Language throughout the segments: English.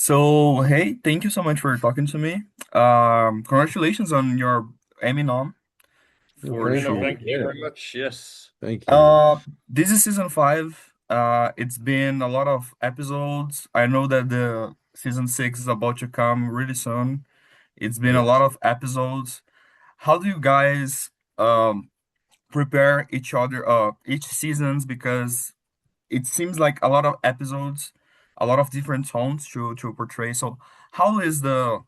So, hey, thank you so much for talking to me. Congratulations on your Emmy nom Well, for thank No, you. sure. thank you Yeah, very much. Yes. thank you. Uh, this is season five. It's been a lot of episodes. I know that the season six is about to come really soon. It's been a Yep. lot of episodes. How do you guys prepare each other each seasons? Because it seems like a lot of episodes, a lot of different tones to portray. So how is the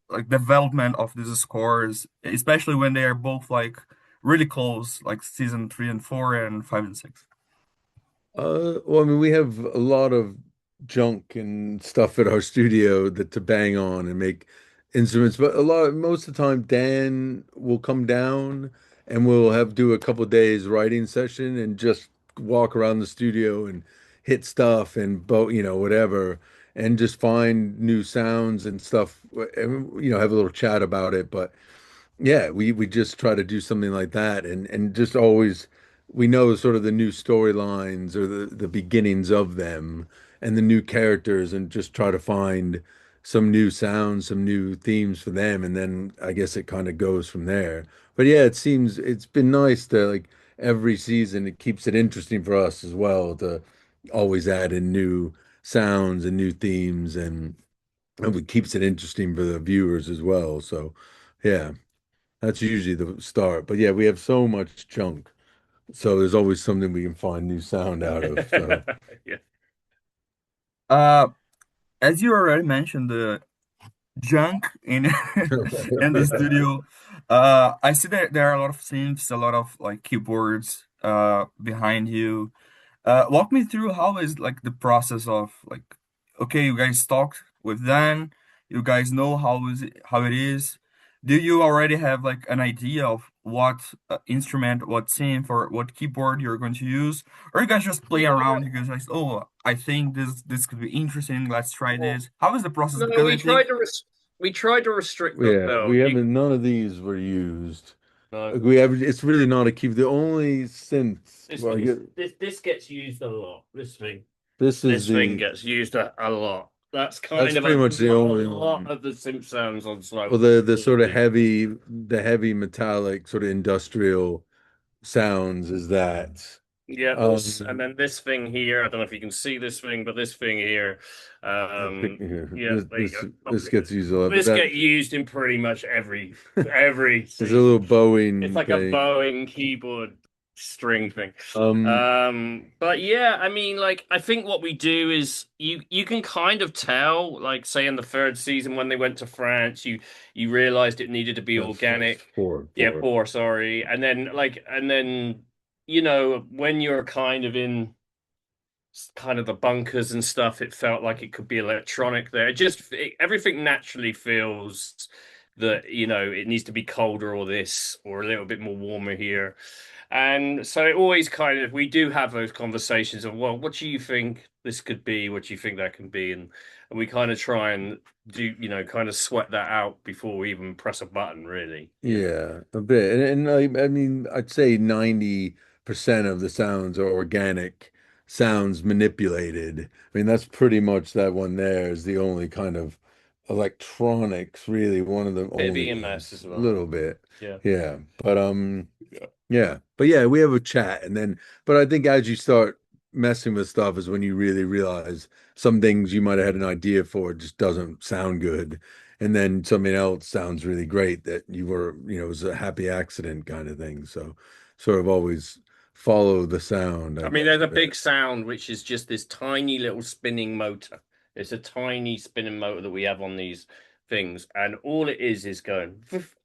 like development of these scores, especially when they are both like really close, like season three and four and five and six? Well, I mean, we have a lot of junk and stuff at our studio that to bang on and make instruments, but most of the time, Dan will come down and we'll have do a couple days writing session and just walk around the studio and hit stuff and whatever, and just find new sounds and stuff, and have a little chat about it, but. Yeah, we just try to do something like that, and just always we know sort of the new storylines or the beginnings of them and the new characters, and just try to find some new sounds, some new themes for them, and then I guess it kind of goes from there. But yeah, it seems it's been nice to like every season it keeps it interesting for us as well to always add in new sounds and new themes, and it keeps it interesting for the viewers as well. So yeah. That's usually the start. But yeah, we have so much junk. So there's always something we can find new sound out of. So Yeah. Uh, as you already mentioned, the junk in in the studio. I see that there are a lot of synths, a lot of like keyboards behind you. Walk me through how is like the process of like, okay, you guys talked with Dan, you guys know how it is. Do you already have like an idea of what instrument, what synth, or what keyboard you're going to use, or you guys just play Yeah. around? You guys like, oh, I think this could be interesting. Let's try Well, this. How is the process? no, Because I think we tried to restrict yeah, we ourselves. haven't none of these were used. No, Like, we have it's really not a key. The only synths, this well, I thing is get this gets used a lot. this is This thing the gets used a lot. That's that's kind of pretty much the a only lot one. of the synth sounds on Well, Slow. the sort of the heavy metallic sort of industrial sounds is that. Yeah, and Um, then this thing here, I don't know if you can see this thing, but this thing here, I think yeah, there you go. this gets used a lot, but This that get used in pretty much every is a scene. little It's bowing like a thing. bowing keyboard string thing. Um, But yeah, I mean, like, I think what we do is you can kind of tell, like, say in the third season when they went to France, you realized it needed to be that's organic. Yeah, four. four, sorry. And then when you're kind of in kind of the bunkers and stuff, it felt like it could be electronic there. Everything naturally feels that, it needs to be colder or this or a little bit more warmer here. And so it always we do have those conversations of, well, what do you think this could be? What do you think that can be? And we kind of try and do, kind of sweat that out before we even press a button, really. Yeah. Yeah, a bit. I mean, I'd say 90% of the sounds are organic sounds manipulated. I mean, that's pretty much that one there is the only kind of electronics, really, one of the Bit of only EMS ones. as A well. little bit. Yeah. Yeah. But Yeah. yeah. But yeah, we have a chat and then but I think as you start messing with stuff is when you really realize some things you might have had an idea for just doesn't sound good. And then something else sounds really great that you were, it was a happy accident kind of thing. So sort of always follow the sound, I I mean, guess, there's a a big bit. sound which is just this tiny little spinning motor. It's a tiny spinning motor that we have on these things, and all it is going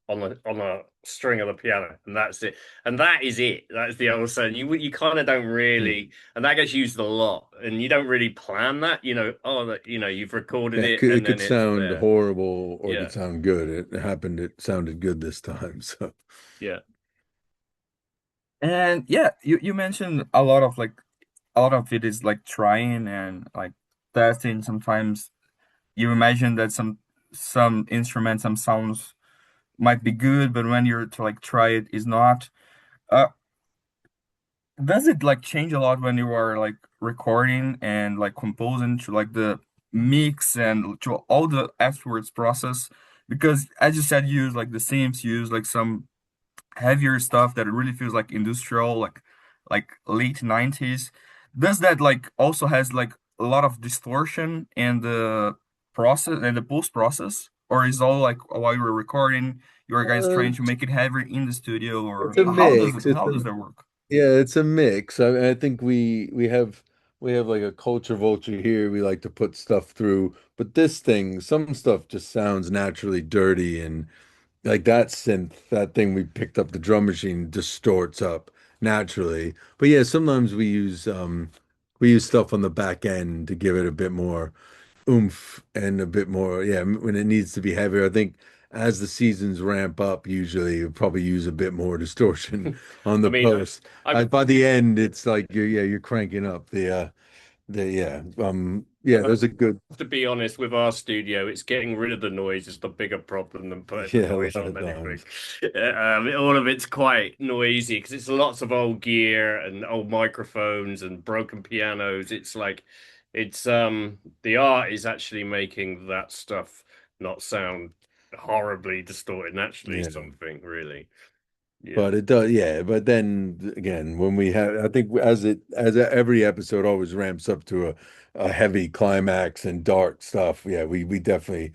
on a string of the piano, and that's it. And that is it. That's the whole sound. You kind of don't Hmm. really, and that gets used a lot, and you don't really plan that. Oh, that you've recorded Yeah, it, it and could then it's sound there. horrible or it Yeah, could sound good. It happened, it sounded good this time. So yeah. and yeah, you mentioned a lot of like a lot of it is like trying and like testing. Sometimes you imagine that some instruments, some sounds might be good, but when you're to like try it is not. Uh, does it like change a lot when you are like recording and like composing to like the mix and to all the afterwards process. Because as you said, you use like the synths, you use like some heavier stuff that really feels like industrial, like late 90s. Does that like also has like a lot of distortion in the process and the post process? Or is all like while you were recording, you were guys Uh, trying to make it heavier in the studio, it's or a mix. how does that work? Yeah, it's a mix. I think we have like a culture vulture here. We like to put stuff through, but this thing, some stuff just sounds naturally dirty and like that synth, that thing we picked up the drum machine distorts up naturally. But yeah, sometimes we use stuff on the back end to give it a bit more oomph and a bit more, yeah, when it needs to be heavier. I think as the seasons ramp up, usually you probably use a bit more distortion on I the mean, post. I've By the end, it's like you're cranking up yeah, I there's a good have to be honest with our studio, it's getting rid of the noise is the bigger problem than putting the yeah, a noise lot on of anything. times. All of it's quite noisy because it's lots of old gear and old microphones and broken pianos. It's like the art is actually making that stuff not sound horribly distorted naturally, Yeah. something really. Yeah. But it does, yeah. But then again, when we have, I think as every episode always ramps up to a heavy climax and dark stuff. Yeah, we definitely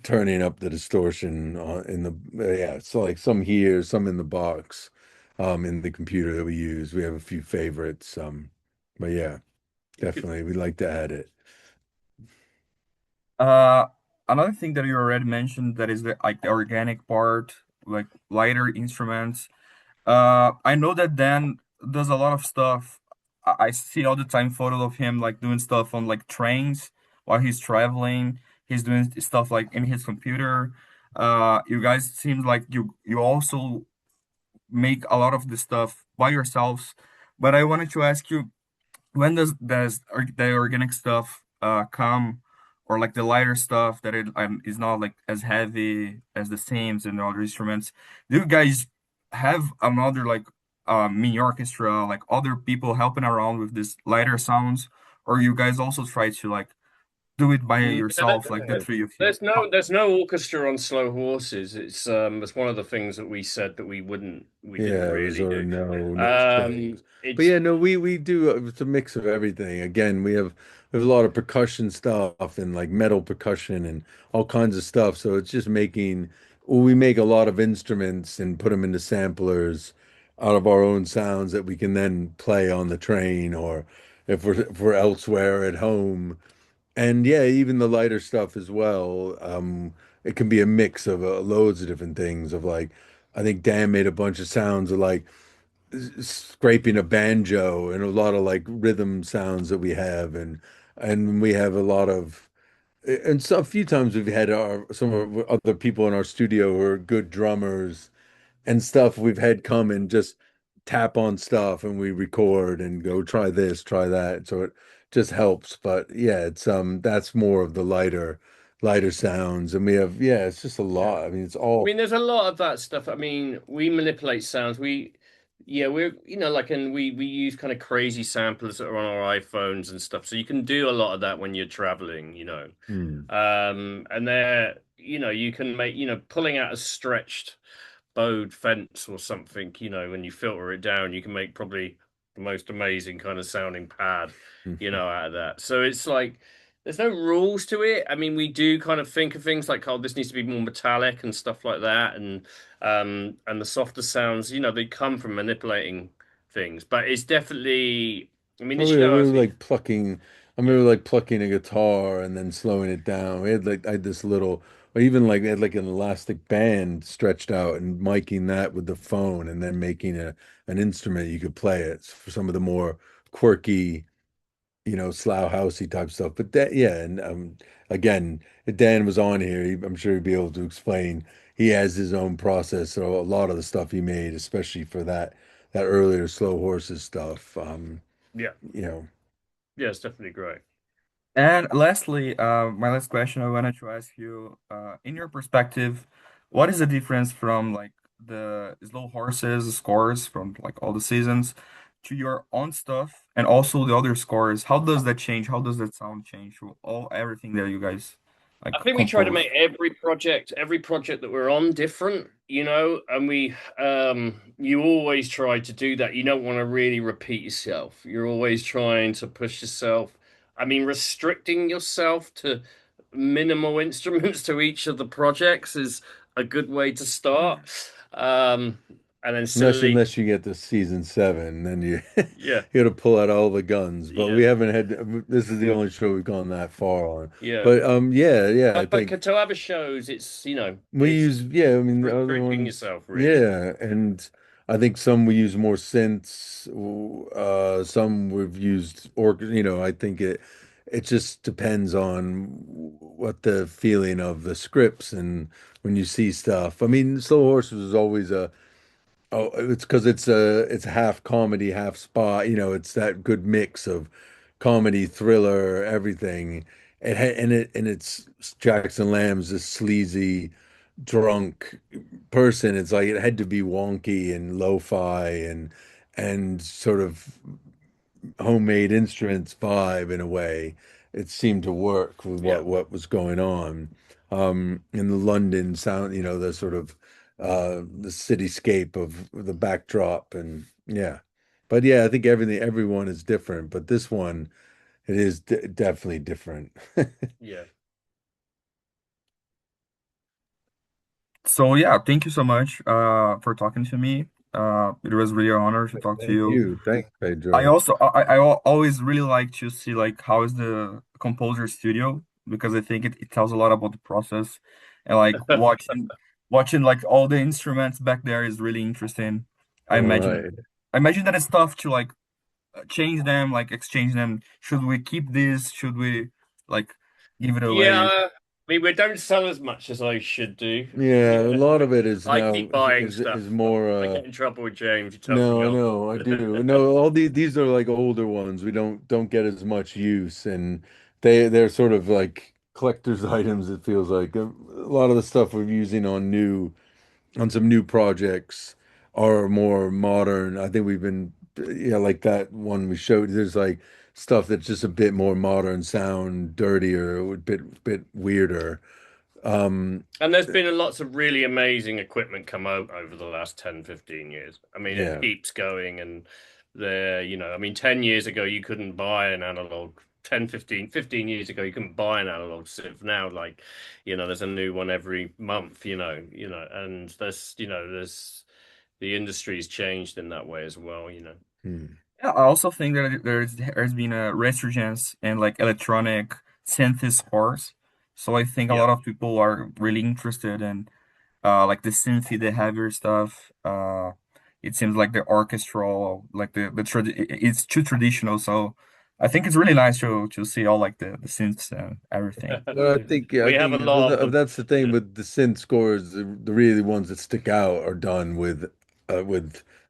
turning up the distortion in the yeah. So like some here, some in the box, in the computer that we use. We have a few favorites. But yeah, definitely we like to add it. Uh, Another thing that you already mentioned that is the like the organic part, like lighter instruments. I know that Dan does a lot of stuff. I see all the time photos of him like doing stuff on like trains while he's traveling. He's doing stuff like in his computer. You guys seem like you also make a lot of the stuff by yourselves. But I wanted to ask you, when the organic stuff come, or like the lighter stuff that it is not like as heavy as the Sims and other instruments, do you guys have another like mini orchestra, like other people helping around with this lighter sounds, or you guys also try to like do it by Yeah, yourself, like the three of you? there's no orchestra on Slow Horses. It's one of the things that we said that we didn't Yeah, it was really our do. no strings. But It's yeah, no, we do it's a mix of everything. Again, we have a lot of percussion stuff and like metal percussion and all kinds of stuff. So it's just making well, we make a lot of instruments and put them into samplers out of our own sounds that we can then play on the train or if we're elsewhere at home. And yeah, even the lighter stuff as well. It can be a mix of loads of different things. Of like, I think Dan made a bunch of sounds of like scraping a banjo and a lot of like rhythm sounds that we have, and we have a lot of. And so a few times we've had some of our other people in our studio who are good drummers and stuff we've had come and just tap on stuff and we record and go try this, try that. So it just helps. But yeah, it's that's more of the lighter sounds. And we have yeah, it's just a yeah. lot. I mean, it's I all mean, there's a lot of that stuff. I mean, we manipulate sounds. Yeah, we're like, and we use kind of crazy samplers that are on our iPhones and stuff. So you can do a lot of that when you're traveling. hmm. And they're you can make pulling out a stretched bowed fence or something, when you filter it down, you can make probably the most amazing kind of sounding pad, out of that. So it's like there's no rules to it. I mean, we do kind of think of things like, oh, this needs to be more metallic and stuff like that, and the softer sounds, they come from manipulating things. But it's definitely, I mean, Oh this yeah, show, we I were think, like plucking. I yeah, remember like plucking a guitar and then slowing it down. We had like I had this little, or even like we had like an elastic band stretched out and miking that with the phone and then making an instrument you could play it for some of the more quirky, slough housey type stuff. But that yeah, and again, if Dan was on here, I'm sure he'd be able to explain. He has his own process, so a lot of the stuff he made, especially for that earlier slow horses stuff. yeah, You know. yeah, it's definitely great. And lastly, my last question I wanted to ask you, in your perspective, what is the difference from like the slow horses scores from like all the seasons to your own stuff? and also the other scores, how does that change? How does that sound change? All everything that you guys like I think we try to compose. make every project that we're on different, and you always try to do that. You don't want to really repeat yourself. You're always trying to push yourself. I mean, restricting yourself to minimal instruments to each of the projects is a good way to start. Um, and then Unless slowly, unless you get to season seven, then you yeah, you got to pull out all the guns. But yeah, we haven't had. This is the only show we've gone that far on. yeah. But yeah. I But think to other shows, it's we it's use, yeah. I mean, the other restricting ones, yourself really. yeah. And I think some we use more synths. Some we've used I think it just depends on what the feeling of the scripts and when you see stuff. I mean, Slow Horses is always a. Oh, it's because it's half comedy, half spa. It's that good mix of comedy, thriller, everything. And it's Jackson Lamb's this sleazy, drunk person. It's like it had to be wonky and lo-fi and sort of homemade instruments vibe in a way. It seemed to work with Yeah. what was going on. In the London sound, the sort of the cityscape of the backdrop and yeah. But yeah, I think everyone is different, but this one it is d definitely different. Yeah. So yeah, thank you so much for talking to me. It was really an honor to talk to Thank you. you. Thanks, I Pedro. also always really like to see like how is the composer studio because I think it tells a lot about the process and like watching like all the instruments back there is really interesting. I All imagine right. I imagine that it's tough to like change them, like exchange them. Should we keep this? Should we like give it away? Yeah, I mean, we don't sell as much as I should do. Yeah, a lot of it is I now keep buying is stuff. more I get in trouble with James. He tells me no, off. no, I do. No, all these are like older ones. We don't get as much use, and they're sort of like collector's items. It feels like a lot of the stuff we're using on some new projects are more modern. I think we've been yeah, like that one we showed. There's like stuff that's just a bit more modern sound, dirtier, a bit weirder. Um, And there's been lots of really amazing equipment come out over the last 10, 15 years. I mean, it yeah. keeps going and I mean, 10 years ago, you couldn't buy an analog. 10, 15 years ago, you couldn't buy an analog sieve. Now, like, there's a new one every month, and there's the industry's changed in that way as well. Hmm. Yeah, I also think that there's been a resurgence in like electronic synthesis scores. So I think a Yeah. lot of people are really interested in like the synthy, the heavier stuff. It seems like the orchestral, like it's too traditional. So I think it's really nice to see all like the synths and everything. But I think yeah, I We have a think lot of them. that's the thing with the synth scores. The really ones that stick out are done with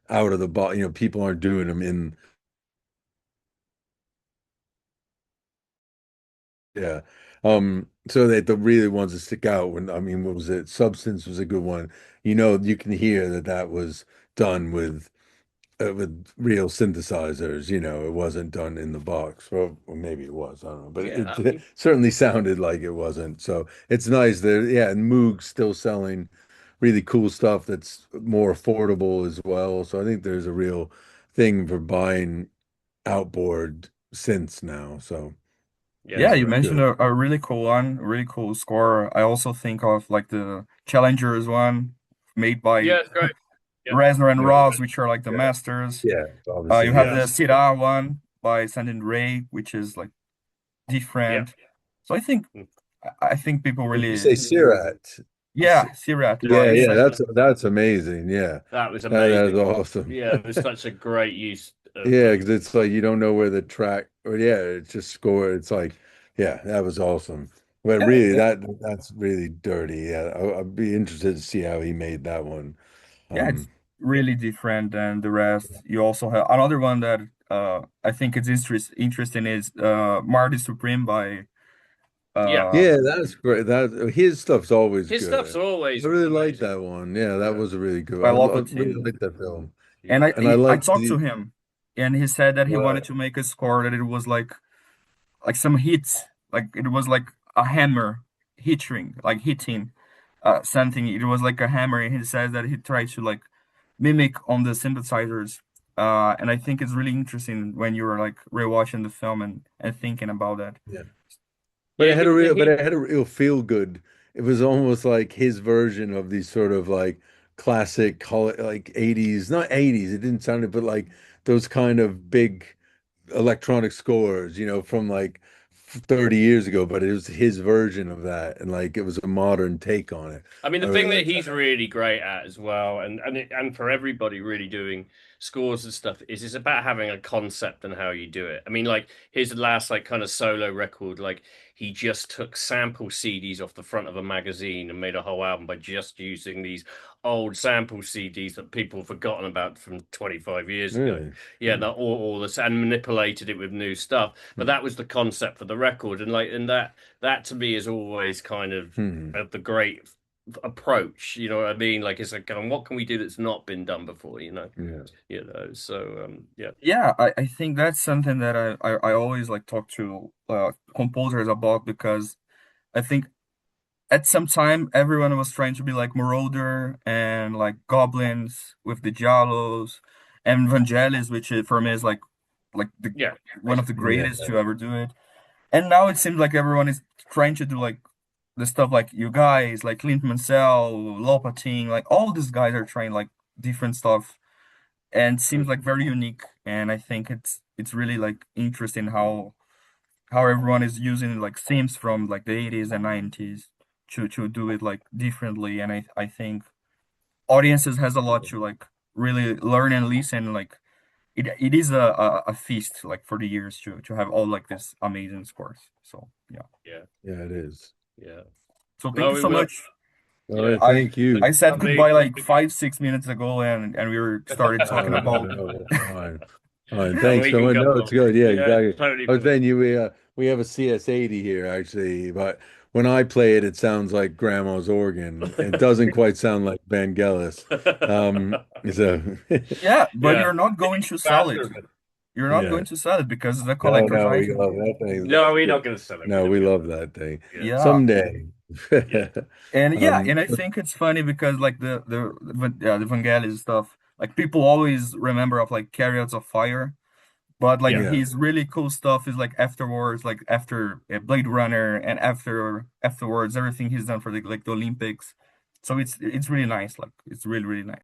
out of the box. People aren't doing them in yeah. So that the really ones that stick out when I mean, what was it? Substance was a good one. You can hear that was done with real synthesizers. It wasn't done in the box. Well, or maybe it was. I don't know, but Yeah. it certainly sounded like it wasn't. So it's nice that yeah, and Moog's still selling really cool stuff that's more affordable as well. So I think there's a real thing for buying outboard synths now. So Yeah, Yeah, it's you it's great. mentioned good. a really cool one, a really cool score. I also think of like the Challengers one made by Yeah, it's great. Yeah, Reznor and Yeah, really Ross, good. which are like the yeah, masters. yeah. Obviously, You have Yeah, the yes. Syrah one by Sand and Ray, which is like yeah. different. So I think people Did you really say Sirat? yeah, Syrah Yeah, Yeah, by yeah, Sand. that's amazing. Yeah, that was that is amazing. awesome. Yeah, it was such a great use of Yeah, because it's like you don't know where the track, or yeah, it's just score. It's like, yeah, that was awesome. But Yeah, really, that's really dirty. Yeah, I'd be interested to see how he made that one. yeah, it's Um, really different than the rest. You also have another one that I think it's interesting is Marty Supreme by yeah. uh yeah, that's great. That his stuff's always His stuff's good. I always really like amazing. that one. Yeah, that Yeah, was a really good. by I really Locotin. like that film, And yeah, I and I I like talked to the him. and he said that he wanted Right. to make a score that it was like some hits, like it was like a hammer hitting something. It was like a hammer, and he says that he tried to like mimic on the synthesizers. And I think it's really interesting when you're like rewatching the film and thinking about that. Yeah. But Yeah, it had a real, but he it had a real feel good. It was almost like his version of these sort of like classic, like 80s, not 80s, it didn't sound it, but like those kind of big electronic scores, from like 30 years ago, but it was his version of that. And like it was a modern take on it. I mean, the I thing really that like he's that. really great at as well, and for everybody really doing scores and stuff, is it's about having a concept and how you do it. I mean, like his last like kind of solo record, like he just took sample CDs off the front of a magazine and made a whole album by just using these old sample CDs that people have forgotten about from 25 years ago. Really? Yeah, that all this and manipulated it with new stuff. But that was the concept for the record, and like and that to me is always kind of Hmm. the great approach. You know what I mean? Like it's like, what can we do that's not been done before? Yeah. So yeah, Yeah, I think that's something that I always like talk to composers about, because I think at some time everyone was trying to be like Marauder and like Goblins with the Giallos and Vangelis, which for me is like the yeah, one of the Yeah. greatest to ever do it. And now it seems like everyone is trying to do like the stuff like you guys, like Clint Mansell, Lopatin, like all these guys are trying like different stuff, and seems like very unique. And I think it's really like interesting how everyone is using like themes from like the 80s and 90s to do it like differently. And I think audiences has a lot to like really learn and listen. Like it is a feast like for the years to have all like this amazing scores. So yeah. yeah, Yeah, it is. yeah. So thank No, you we so will. much. All Yeah, right. I Thank you. I said me. goodbye like 5, 6 minutes ago, and we were started talking No, no, about no. Fine. Fine. And Thanks we so can much. go No, it's on. good. Yeah, Yeah, exactly. totally. I was saying we have a CS80 here actually, but when I play it, it sounds like grandma's organ. It doesn't quite sound like Vangelis. So yeah, but Yeah. you're not going to sell it. Bastard. You're not yeah. going to sell it because it's a No, collector's no, we item. love that thing. No, we're Yeah. not going to sell it. We're No, never we going to love sell that thing. it. Yeah. Someday. Yeah, yeah, And yeah, Um, and I think it's funny because like the Vangelis stuff, like people always remember of like Chariots of Fire, but like yeah, yeah. his really cool stuff is like afterwards, like after Blade Runner and afterwards everything he's done for the like the Olympics. So it's really nice. Like it's really nice.